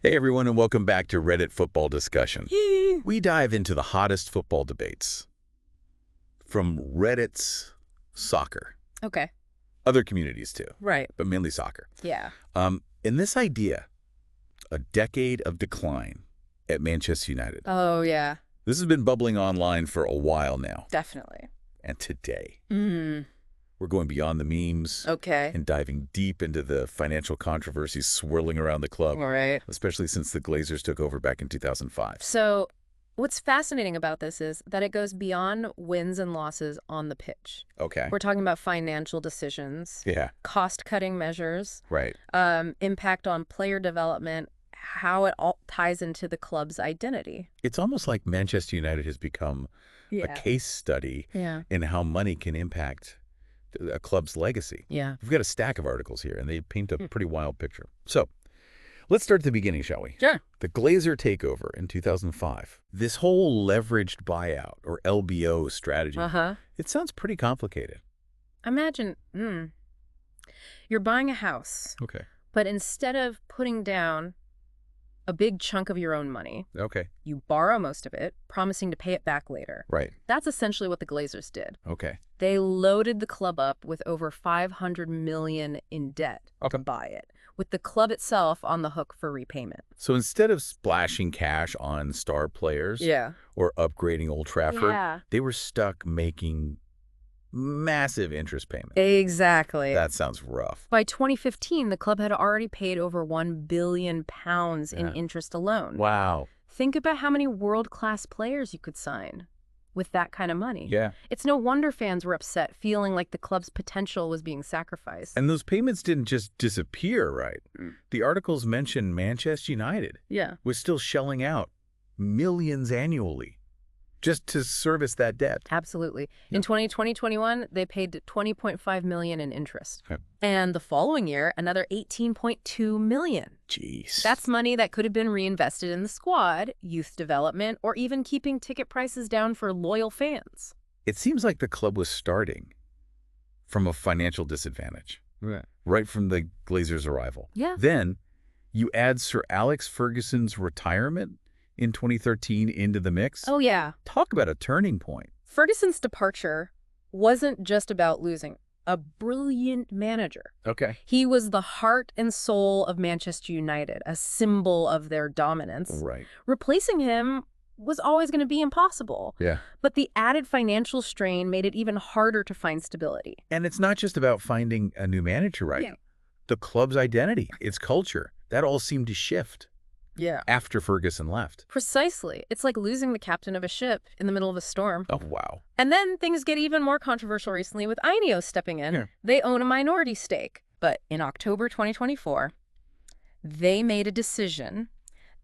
Hey everyone, and welcome back to Reddit Football Discussion. Yee. We dive into the hottest football debates from Reddit's soccer. Okay. Other communities too, Right. but mainly soccer. Yeah. In this idea, a decade of decline at Manchester United. Oh, yeah. This has been bubbling online for a while now. Definitely. And today, Mm. we're going beyond the memes Okay. and diving deep into the financial controversies swirling around the club, All right. especially since the Glazers took over back in 2005. So what's fascinating about this is that it goes beyond wins and losses on the pitch. Okay. We're talking about financial decisions, Yeah, cost-cutting measures, right. impact on player development, how it all ties into the club's identity. It's almost like Manchester United has become a case study Yeah. in how money can impact a club's legacy. Yeah. We've got a stack of articles here, and they paint a pretty wild picture. So let's start at the beginning, shall we? Sure. The Glazer takeover in 2005. This whole leveraged buyout, or LBO strategy, Uh-huh. it sounds pretty complicated. Imagine, you're buying a house, Okay. but instead of putting down a big chunk of your own money, Okay. you borrow most of it, promising to pay it back later. Right. That's essentially what the Glazers did. Okay. They loaded the club up with over $500 million in debt to buy it, with the club itself on the hook for repayment. So instead of splashing cash on star players or upgrading Old Trafford, they were stuck making massive interest payments. Exactly. That sounds rough. By 2015, the club had already paid over £1 billion in interest alone. Wow. Think about how many world-class players you could sign with that kind of money. Yeah. It's no wonder fans were upset, feeling like the club's potential was being sacrificed. And those payments didn't just disappear, right? The articles mention Manchester United was still shelling out millions annually just to service that debt. Absolutely. Yeah. In 2020-21, they paid $20.5 million in interest. Okay. And the following year, another $18.2 million. Jeez. That's money that could have been reinvested in the squad, youth development, or even keeping ticket prices down for loyal fans. It seems like the club was starting from a financial disadvantage. Right from the Glazers' arrival. Yeah. Then you add Sir Alex Ferguson's retirement in 2013 into the mix. Oh, yeah. Talk about a turning point. Ferguson's departure wasn't just about losing a brilliant manager. Okay. He was the heart and soul of Manchester United, a symbol of their dominance. Right. Replacing him was always going to be impossible. Yeah. But the added financial strain made it even harder to find stability. And it's not just about finding a new manager, right? Yeah. The club's identity, its culture, that all seemed to shift after Ferguson left. Precisely. It's like losing the captain of a ship in the middle of a storm. Oh, wow. And then things get even more controversial recently with INEOS stepping in. Yeah. They own a minority stake. But in October 2024, they made a decision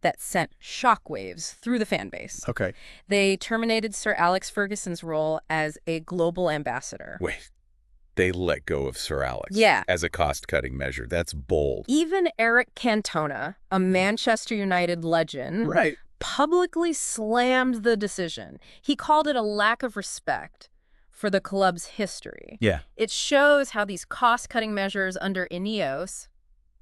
that sent shockwaves through the fan base. Okay. They terminated Sir Alex Ferguson's role as a global ambassador. Wait. They let go of Sir Alex as a cost-cutting measure. That's bold. Even Eric Cantona, a Manchester United legend, publicly slammed the decision. He called it a lack of respect for the club's history. Yeah. It shows how these cost-cutting measures under INEOS,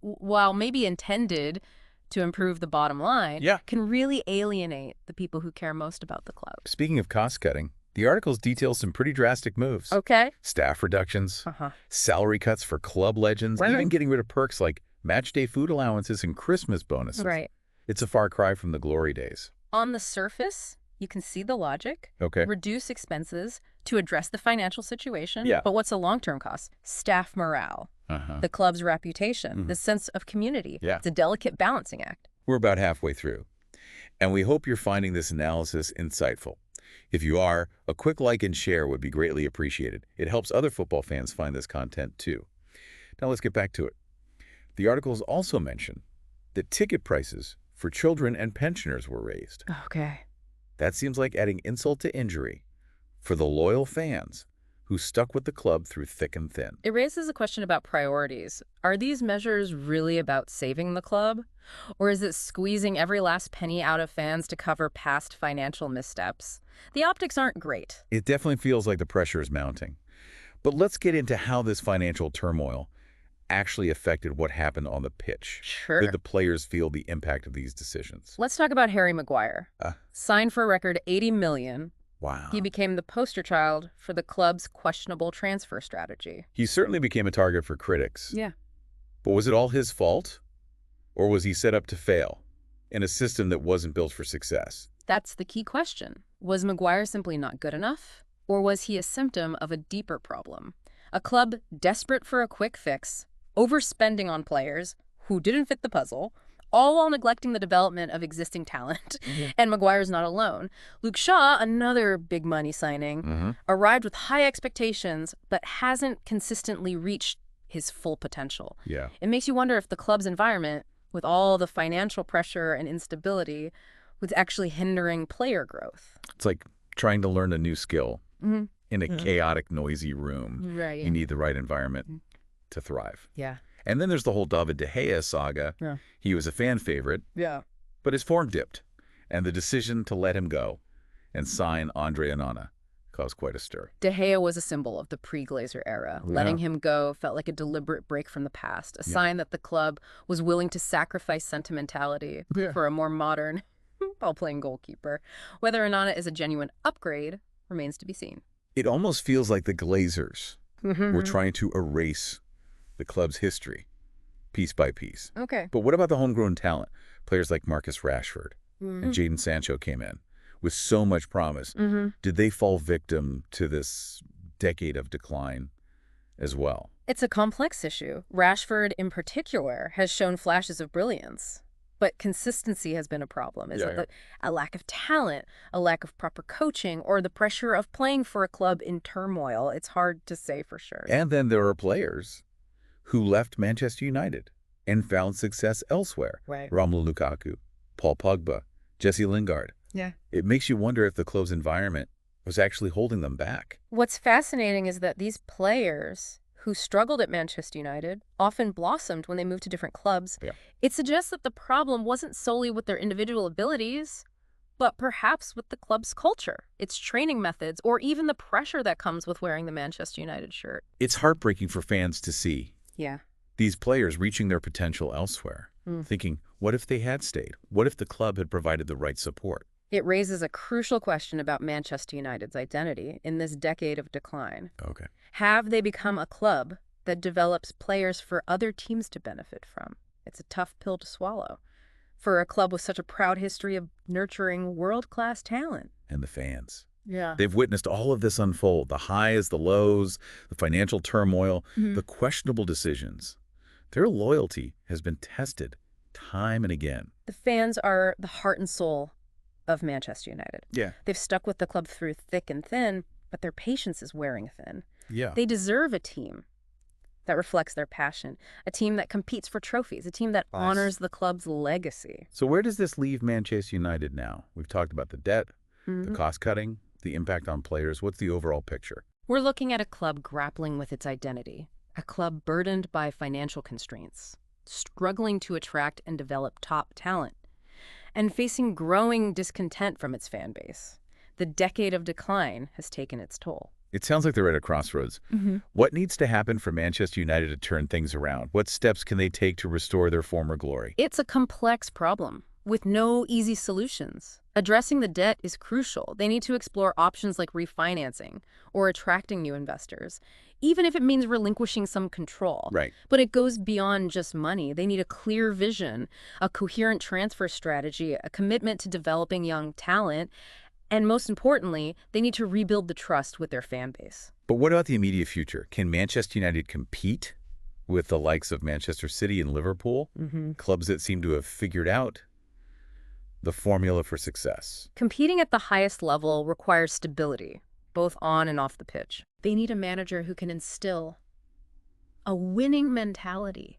while maybe intended to improve the bottom line, can really alienate the people who care most about the club. Speaking of cost-cutting, the articles detail some pretty drastic moves. Okay. Staff reductions, salary cuts for club legends, even getting rid of perks like match-day food allowances and Christmas bonuses. Right. It's a far cry from the glory days. On the surface, you can see the logic. Okay. Reduce expenses to address the financial situation. Yeah. But what's the long-term cost? Staff morale, the club's reputation, the sense of community. Yeah. It's a delicate balancing act. We're about halfway through, and we hope you're finding this analysis insightful. If you are, a quick like and share would be greatly appreciated. It helps other football fans find this content too. Now let's get back to it. The articles also mention that ticket prices for children and pensioners were raised. Okay. That seems like adding insult to injury for the loyal fans who stuck with the club through thick and thin. It raises a question about priorities. Are these measures really about saving the club? Or is it squeezing every last penny out of fans to cover past financial missteps? The optics aren't great. It definitely feels like the pressure is mounting. But let's get into how this financial turmoil actually affected what happened on the pitch? Sure. Did the players feel the impact of these decisions? Let's talk about Harry Maguire. Signed for a record $80 million. Wow. He became the poster child for the club's questionable transfer strategy. He certainly became a target for critics. Yeah. But was it all his fault? Or was he set up to fail in a system that wasn't built for success? That's the key question. Was Maguire simply not good enough? Or was he a symptom of a deeper problem? A club desperate for a quick fix, overspending on players who didn't fit the puzzle, all while neglecting the development of existing talent. And Maguire's not alone. Luke Shaw, another big money signing, arrived with high expectations, but hasn't consistently reached his full potential. Yeah. It makes you wonder if the club's environment, with all the financial pressure and instability, was actually hindering player growth. It's like trying to learn a new skill in a chaotic, noisy room. Right. You need the right environment to thrive. Yeah. And then there's the whole David De Gea saga. Yeah. He was a fan favorite, but his form dipped. And the decision to let him go and sign Andre Onana caused quite a stir. De Gea was a symbol of the pre-Glazer era. Letting him go felt like a deliberate break from the past, a sign that the club was willing to sacrifice sentimentality for a more modern, ball-playing goalkeeper. Whether Onana is a genuine upgrade remains to be seen. It almost feels like the Glazers were trying to erase the club's history, piece by piece. Okay. But what about the homegrown talent? Players like Marcus Rashford and Jadon Sancho came in with so much promise. Did they fall victim to this decade of decline as well? It's a complex issue. Rashford, in particular, has shown flashes of brilliance. But consistency has been a problem. Is it a lack of talent, a lack of proper coaching, or the pressure of playing for a club in turmoil? It's hard to say for sure. And then there are players who left Manchester United and found success elsewhere. Right. Romelu Lukaku, Paul Pogba, Jesse Lingard. Yeah. It makes you wonder if the club's environment was actually holding them back. What's fascinating is that these players who struggled at Manchester United often blossomed when they moved to different clubs. Yeah. It suggests that the problem wasn't solely with their individual abilities, but perhaps with the club's culture, its training methods, or even the pressure that comes with wearing the Manchester United shirt. It's heartbreaking for fans to see Yeah. these players reaching their potential elsewhere, thinking, what if they had stayed? What if the club had provided the right support? It raises a crucial question about Manchester United's identity in this decade of decline. Okay. Have they become a club that develops players for other teams to benefit from? It's a tough pill to swallow for a club with such a proud history of nurturing world-class talent. And the fans. Yeah. They've witnessed all of this unfold, the highs, the lows, the financial turmoil, the questionable decisions. Their loyalty has been tested time and again. The fans are the heart and soul of Manchester United. Yeah. They've stuck with the club through thick and thin, but their patience is wearing thin. Yeah. They deserve a team that reflects their passion, a team that competes for trophies, a team that honors the club's legacy. So where does this leave Manchester United now? We've talked about the debt, the cost-cutting, the impact on players. What's the overall picture? We're looking at a club grappling with its identity, a club burdened by financial constraints, struggling to attract and develop top talent, and facing growing discontent from its fan base. The decade of decline has taken its toll. It sounds like they're at a crossroads. What needs to happen for Manchester United to turn things around? What steps can they take to restore their former glory? It's a complex problem with no easy solutions. Addressing the debt is crucial. They need to explore options like refinancing or attracting new investors, even if it means relinquishing some control. Right. But it goes beyond just money. They need a clear vision, a coherent transfer strategy, a commitment to developing young talent, and most importantly, they need to rebuild the trust with their fan base. But what about the immediate future? Can Manchester United compete with the likes of Manchester City and Liverpool, clubs that seem to have figured out the formula for success? Competing at the highest level requires stability, both on and off the pitch. They need a manager who can instill a winning mentality,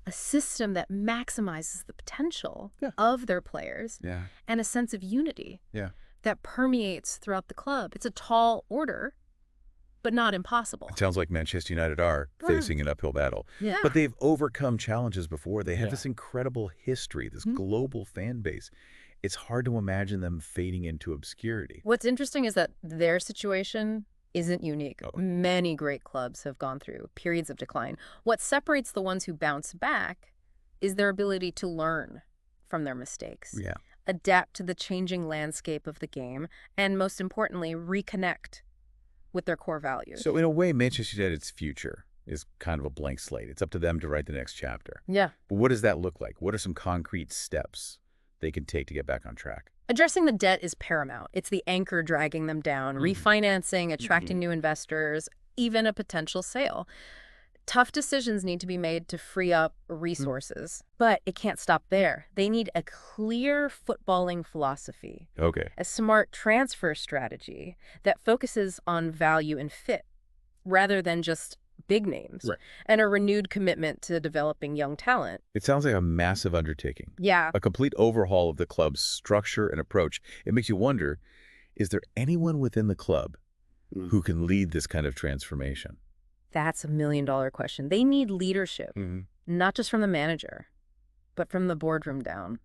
a system that maximizes the potential of their players, and a sense of unity that permeates throughout the club. It's a tall order, but not impossible. It sounds like Manchester United are facing an uphill battle. Yeah. But they've overcome challenges before. They have this incredible history, this global fan base. It's hard to imagine them fading into obscurity. What's interesting is that their situation isn't unique. Oh, Many great clubs have gone through periods of decline. What separates the ones who bounce back is their ability to learn from their mistakes, yeah. adapt to the changing landscape of the game, and most importantly, reconnect with their core values. So in a way, Manchester United's future is kind of a blank slate. It's up to them to write the next chapter. Yeah. But what does that look like? What are some concrete steps they can take to get back on track? Addressing the debt is paramount. It's the anchor dragging them down, refinancing, attracting new investors, even a potential sale. Tough decisions need to be made to free up resources, but it can't stop there. They need a clear footballing philosophy, Okay. a smart transfer strategy that focuses on value and fit rather than just big names, Right. and a renewed commitment to developing young talent. It sounds like a massive undertaking, Yeah. a complete overhaul of the club's structure and approach. It makes you wonder, is there anyone within the club who can lead this kind of transformation? That's a million-dollar question. They need leadership, not just from the manager, but from the boardroom down.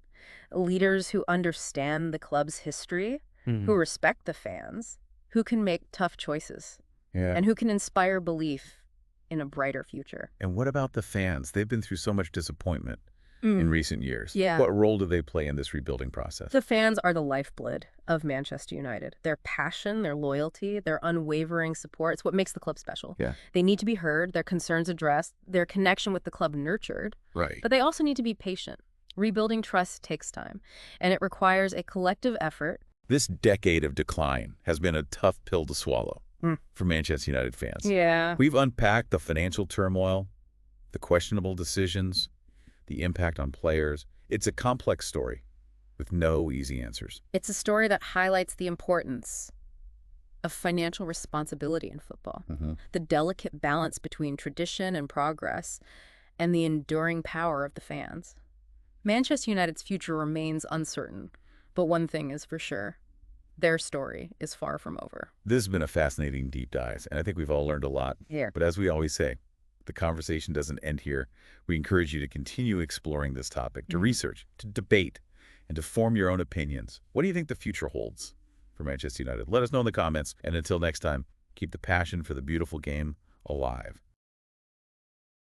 Leaders who understand the club's history, who respect the fans, who can make tough choices, Yeah. and who can inspire belief in a brighter future. And what about the fans? They've been through so much disappointment in recent years. Yeah. What role do they play in this rebuilding process? The fans are the lifeblood of Manchester United. Their passion, their loyalty, their unwavering support, it's what makes the club special. Yeah. They need to be heard, their concerns addressed, their connection with the club nurtured, Right. but they also need to be patient. Rebuilding trust takes time, and it requires a collective effort. This decade of decline has been a tough pill to swallow for Manchester United fans. Yeah. We've unpacked the financial turmoil, the questionable decisions, the impact on players. It's a complex story with no easy answers. It's a story that highlights the importance of financial responsibility in football, the delicate balance between tradition and progress, and the enduring power of the fans. Manchester United's future remains uncertain, but one thing is for sure. Their story is far from over. This has been a fascinating deep dive, and I think we've all learned a lot. Here. But as we always say, the conversation doesn't end here. We encourage you to continue exploring this topic, to research, to debate, and to form your own opinions. What do you think the future holds for Manchester United? Let us know in the comments. And until next time, keep the passion for the beautiful game alive.